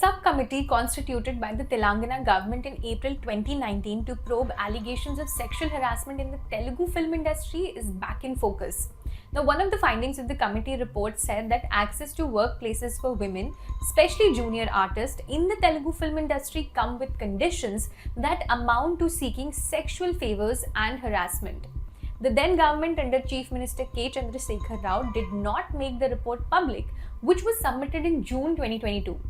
subcommittee constituted by the Telangana government in April 2019 to probe allegations of sexual harassment in the Telugu film industry is back in focus. Now, one of the findings of the committee report said that access to workplaces for women, especially junior artists in the Telugu film industry, come with conditions that amount to seeking sexual favors and harassment. The then government under Chief Minister K Chandrashekar Rao did not make the report public, which was submitted in June 2022.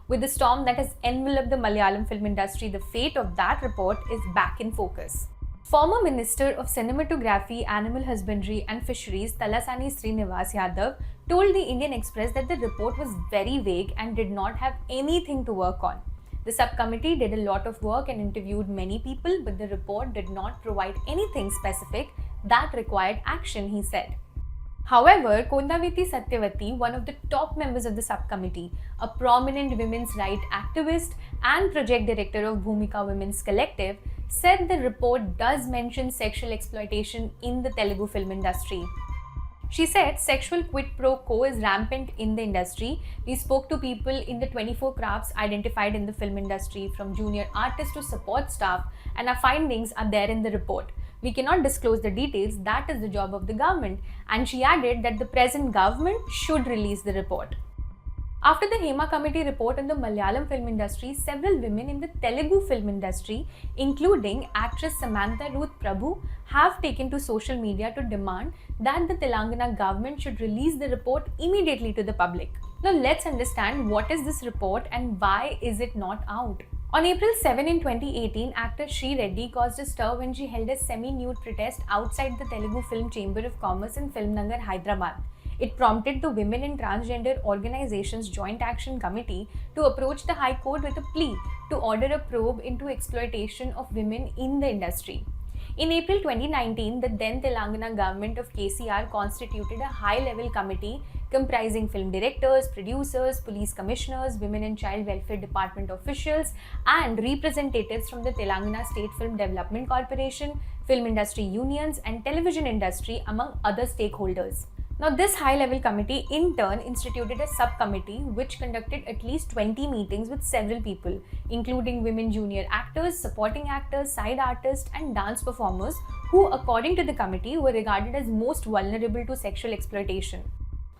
With the storm that has enveloped the Malayalam film industry, the fate of that report is back in focus. Former Minister of Cinematography, Animal Husbandry and Fisheries, Talasani Srinivas Yadav, told the Indian Express that the report was very vague and did not have anything to work on. The subcommittee did a lot of work and interviewed many people, but the report did not provide anything specific that required action, he said. However, Kondaviti Satyavati, one of the top members of the subcommittee, a prominent women's rights activist and project director of Bhumika Women's Collective, said the report does mention sexual exploitation in the Telugu film industry. She said sexual quid pro quo is rampant in the industry. We spoke to people in the 24 crafts identified in the film industry, from junior artists to support staff, and our findings are there in the report. We cannot disclose the details, that is the job of the government, and she added that the present government should release the report. After the Hema Committee report on the Malayalam film industry, several women in the Telugu film industry, including actress Samantha, Ruth, Prabhu, have taken to social media to demand that the Telangana government should release the report immediately to the public. Now let's understand what is this report and why is it not out. On April 7 in 2018, actor Shetty caused a stir when she held a semi-nude protest outside the Telugu Film Chamber of Commerce in Filmnagar, Hyderabad. It prompted the Women and Transgender Organizations Joint Action Committee to approach the High Court with a plea to order a probe into exploitation of women in the industry. In April 2019, the then Telangana government of KCR constituted a high-level committee comprising film directors, producers, police commissioners, women and child welfare department officials, and representatives from the Telangana State Film Development Corporation, film industry unions, and television industry, among other stakeholders. Now, this high-level committee in turn instituted a subcommittee which conducted at least 20 meetings with several people, including women junior actors, supporting actors, side artists, and dance performers who, according to the committee, were regarded as most vulnerable to sexual exploitation.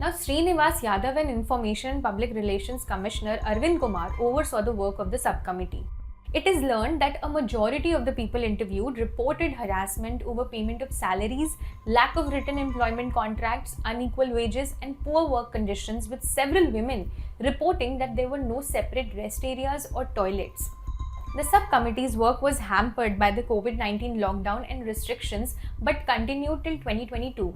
Now, Srinivas Yadav and Information and Public Relations Commissioner Arvind Kumar oversaw the work of the subcommittee. It is learned that a majority of the people interviewed reported harassment over payment of salaries, lack of written employment contracts, unequal wages, and poor work conditions, with several women reporting that there were no separate rest areas or toilets. The subcommittee's work was hampered by the COVID-19 lockdown and restrictions but continued till 2022.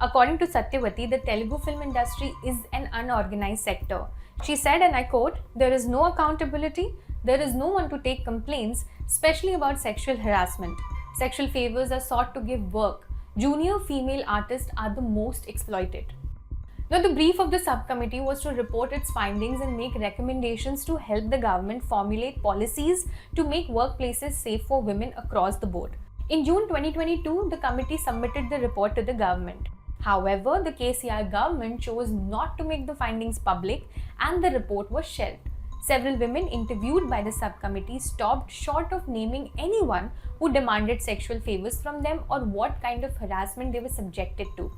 According to Satyavati, the Telugu film industry is an unorganized sector. She said, and I quote, "There is no accountability. There is no one to take complaints, especially about sexual harassment. Sexual favors are sought to give work. Junior female artists are the most exploited." Now, the brief of the subcommittee was to report its findings and make recommendations to help the government formulate policies to make workplaces safe for women across the board. In June 2022, the committee submitted the report to the government. However, the KCR government chose not to make the findings public and the report was shelved. Several women interviewed by the subcommittee stopped short of naming anyone who demanded sexual favors from them or what kind of harassment they were subjected to.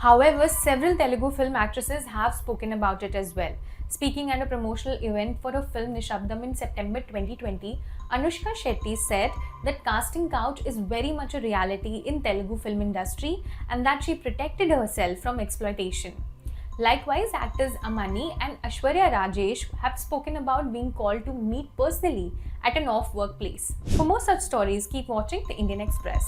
However, several Telugu film actresses have spoken about it as well. Speaking at a promotional event for her film Nishabdam in September 2020, Anushka Shetty said that casting couch is very much a reality in Telugu film industry and that she protected herself from exploitation. Likewise, actors Amani and Aishwarya Rajesh have spoken about being called to meet personally at an off-work place. For more such stories, keep watching the Indian Express.